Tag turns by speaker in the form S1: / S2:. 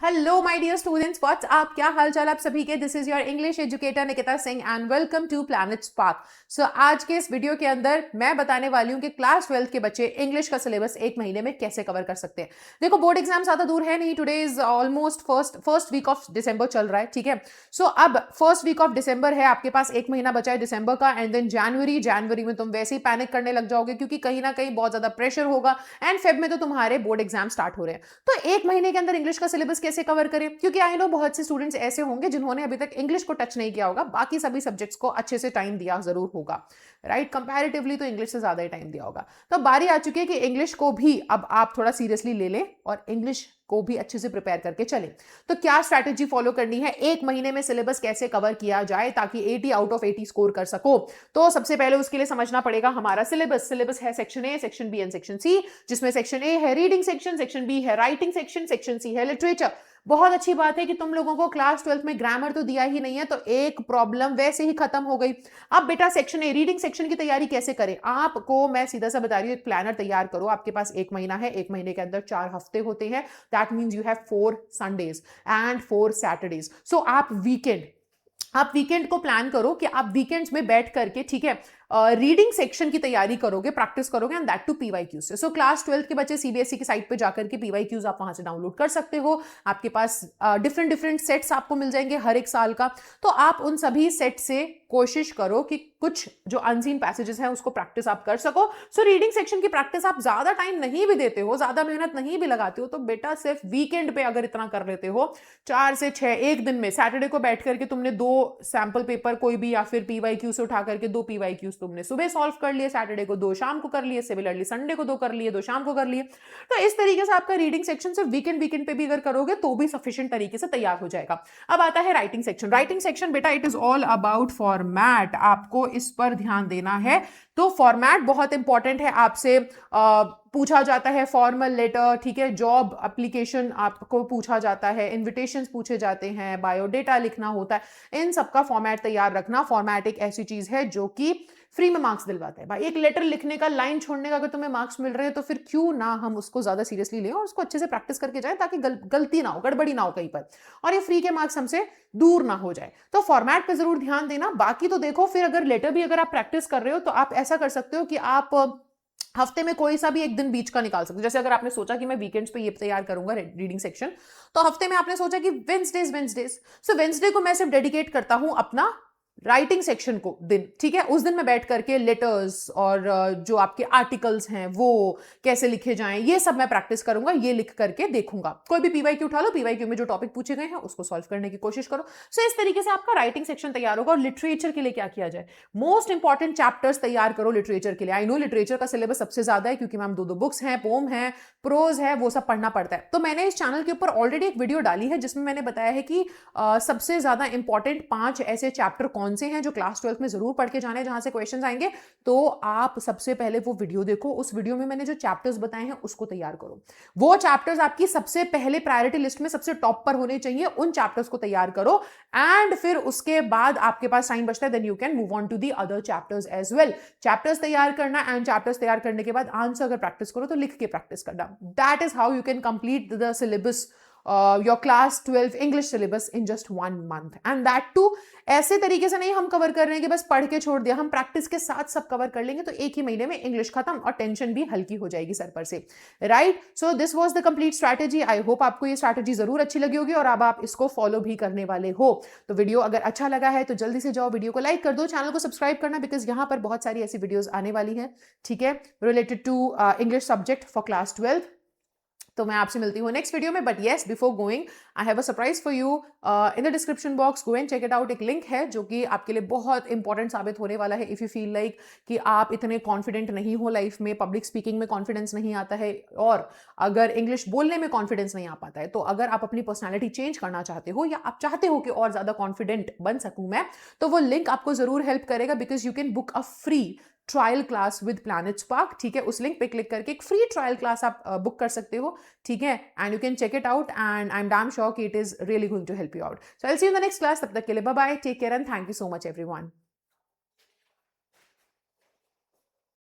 S1: Hello my dear students, what's up, क्या हाल चाल आप सभी के। This is your English educator Nikita Singh and welcome to Planet Spark. सो आज के इस वीडियो के अंदर मैं बताने वाली हूँ कि क्लास 12 के बच्चे इंग्लिश का सिलेबस एक महीने में कैसे कवर कर सकते हैं। देखो, बोर्ड एग्जाम ज्यादा दूर है नहीं, today is almost first week of December चल रहा है, ठीक है। सो अब फर्स्ट वीक ऑफ दिसंबर है, आपके पास एक महीना बचा है दिसंबर का, एंड देन जनवरी में तुम वैसे ही पैनिक करने लग जाओगे क्योंकि कहीं ना कहीं बहुत ज्यादा प्रेशर होगा, एंड फेब में तो तुम्हारे बोर्ड एग्जाम स्टार्ट हो रहे हैं। तो एक महीने के अंदर इंग्लिश का सिलेबस कैसे कवर करें, क्योंकि आई नो बहुत से स्टूडेंट्स ऐसे होंगे जिन्होंने अभी तक इंग्लिश को टच नहीं किया होगा, बाकी सभी सब्जेक्ट्स को अच्छे से टाइम दिया जरूर होगा, राइट। कंपैरेटिवली तो इंग्लिश से ज्यादा ही टाइम दिया होगा। तो बारी आ चुकी है कि इंग्लिश को भी अब आप थोड़ा सीरियसली ले लें और इंग्लिश को भी अच्छे से प्रिपेयर करके चलें। तो क्या स्ट्रैटेजी फॉलो करनी है, एक महीने में सिलेबस कैसे कवर किया जाए ताकि 80 आउट ऑफ 80 स्कोर कर सको। तो सबसे पहले उसके लिए समझना पड़ेगा हमारा सिलेबस है section A, section B and section C, जिसमें सेक्शन ए है रीडिंग सेक्शन, सेक्शन बी है राइटिंग सेक्शन सी है लिटरेचर। बहुत अच्छी बात है कि तुम लोगों को क्लास 12 में ग्रामर तो दिया ही नहीं है, तो एक प्रॉब्लम वैसे ही खत्म हो गई। अब बेटा सेक्शन ए रीडिंग सेक्शन की तैयारी कैसे करें, आपको मैं सीधा सा बता रही हूं, एक प्लानर तैयार करो। आपके पास एक महीना है, एक महीने के अंदर 4 हफ्ते होते हैं, that means you have 4 Sundays and 4 Saturdays. So आप वीकेंड को प्लान करो कि आप वीकेंड्स में बैठ करके, ठीक है, रीडिंग सेक्शन की तैयारी करोगे, प्रैक्टिस करोगे, एंड दैट टू पीवाईक्यू से। सो क्लास 12 के बच्चे सीबीएसई की साइट पे जाकर के पीवाईक्यूज आप वहां से डाउनलोड कर सकते हो। आपके पास डिफरेंट सेट्स आपको मिल जाएंगे हर एक साल का। तो आप उन सभी सेट से कोशिश करो कि कुछ जो अनसीन पैसेजेस हैं उसको प्रैक्टिस आप कर सको। सो रीडिंग सेक्शन की प्रैक्टिस आप ज्यादा टाइम नहीं भी देते हो, ज्यादा मेहनत नहीं भी लगाते हो, तो बेटा सिर्फ वीकेंड पे अगर इतना कर लेते हो, 4 से 6 एक दिन में, सैटरडे को बैठ करके तुमने 2 सैंपल पेपर कोई भी या फिर पीवाईक्यू से उठा करके 2 पीवाईक्यूज तुमने सुबह सॉल्व कर लिए, सैटरडे को 2 शाम को कर लिए, सिमिलरली संडे को 2 कर लिए, 2 शाम को कर लिए। तो इस तरीके से आपका रीडिंग सेक्शन सिर्फ वीकेंड पे भी अगर करोगे तो भी सफिशिएंट तरीके से तैयार हो जाएगा। अब आता है राइटिंग सेक्शन बेटा, it is all about format, आपको इस पर ध्यान देना है। तो फॉर्मेट बहुत इंपॉर्टेंट है, आपसे पूछा जाता है फॉर्मल लेटर, ठीक है, जॉब एप्लीकेशन आपको पूछा जाता है, इनविटेशंस पूछे जाते हैं, बायोडेटा लिखना होता है, इन सबका फॉर्मेट तैयार रखना। फॉर्मेट एक ऐसी चीज है जो कि फ्री में मार्क्स दिलवाता है भाई। एक लेटर लिखने का, लाइन छोड़ने का अगर तुम्हें मार्क्स मिल रहे हैं तो फिर क्यों ना हम उसको ज्यादा सीरियसली लें और उसको अच्छे से प्रैक्टिस करके जाएं, ताकि गलती ना हो, गड़बड़ी ना हो कहीं पर, और ये फ्री के मार्क्स हमसे दूर ना हो जाए। तो फॉर्मेट पे जरूर ध्यान देना। बाकी तो देखो, फिर अगर लेटर भी अगर आप प्रैक्टिस कर रहे हो तो आप ऐसा कर सकते हो कि आप हफ्ते में कोई सा भी एक दिन बीच का निकाल सकते हो। जैसे अगर आपने सोचा कि मैं वीकेंड्स पे ये तैयार करूंगा रीडिंग सेक्शन, तो हफ्ते में आपने सोचा कि वेंसडेज, सो वेंसडे को मैं सिर्फ डेडिकेट करता हूं अपना राइटिंग सेक्शन को दिन, ठीक है। उस दिन मैं बैठ करके लेटर्स और जो आपके आर्टिकल्स हैं वो कैसे लिखे जाएं, ये सब मैं प्रैक्टिस करूंगा, ये लिख करके देखूंगा। कोई भी पीवाईक्यू उठा लो, पीवाईक्यू में जो टॉपिक पूछे गए हैं उसको सॉल्व करने की कोशिश करो। सो इस तरीके से आपका राइटिंग सेक्शन तैयार होगा। और लिटरेचर के लिए क्या किया जाए, मोस्ट इंपॉर्टेंट चैप्टर्स तैयार करो लिटरेचर के लिए। आई नो लिटरेचर का सिलेबस सबसे ज्यादा है क्योंकि मैम 2 बुक्स हैं, पोम है, प्रोज है, वो सब पढ़ना पड़ता है। तो मैंने इस चैनल के ऊपर ऑलरेडी एक वीडियो डाली है जिसमें मैंने बताया है कि सबसे ज्यादा इंपॉर्टेंट 5 ऐसे चैप्टर कौन से हैं जो क्लास 12 में जरूर पढ़ के जाने, जहां से क्वेश्चंस आएंगे। तो आप सबसे पहले वो वीडियो देखो, उस वीडियो में मैंने जो चैप्टर्स बताए हैं उसको तैयार करो। वो चैप्टर्स आपकी सबसे पहले प्रायोरिटी लिस्ट में सबसे टॉप पर होने चाहिए, उन चैप्टर्स को तैयार करो। एंड फिर उसके बाद आपके पास टाइम बचता है, then you can move on to the other chapters as well. Chapters तैयार करना, एंड चैप्टर्स तैयार करने के बाद आंसर अगर प्रैक्टिस करो तो लिख के प्रैक्टिस करना। That is how you can complete the syllabus, your class 12 English syllabus in just 1 month, and that too ऐसे तरीके से नहीं हम कवर कर रहे हैं कि बस पढ़ के छोड़ दिया, हम प्रैक्टिस के साथ सब कवर कर लेंगे तो एक ही महीने में इंग्लिश खत्म और टेंशन भी हल्की हो जाएगी सर पर से, right. So this was the complete strategy. I hope आपको ये स्ट्रैटेजी जरूर अच्छी लगी होगी और अब आप इसको फॉलो भी करने वाले हो। तो वीडियो अगर अच्छा लगा है तो जल्दी से जाओ, वीडियो को लाइक कर दो, चैनल को सब्सक्राइब करना, बिकॉज यहाँ पर बहुत सारी ऐसी वीडियोज आने वाली हैं, ठीक है, related to English subject for class 12। तो मैं आपसे मिलती हूँ नेक्स्ट वीडियो में, but yes before going I have a surprise for you in the description box, go and check it out. एक लिंक है जो कि आपके लिए बहुत इंपॉर्टेंट साबित होने वाला है। इफ यू फील लाइक कि आप इतने कॉन्फिडेंट नहीं हो लाइफ में, पब्लिक स्पीकिंग में कॉन्फिडेंस नहीं आता है, और अगर इंग्लिश बोलने में कॉन्फिडेंस नहीं आ पाता है, तो अगर आप अपनी पर्सनैलिटी चेंज करना चाहते हो या आप चाहते हो कि और ज्यादा कॉन्फिडेंट बन सकूं मैं, तो वो लिंक आपको जरूर हेल्प करेगा, because you can book a free trial class with Planet Spark, ठीक है। उस लिंक पे क्लिक करके एक फ्री ट्रायल क्लास आप बुक कर सकते हो, ठीक है, and you can check it out, and I am damn sure कि it is really going to help you out. So I will see you in the next class. तब तक के लिए bye bye, take care and thank you so much everyone.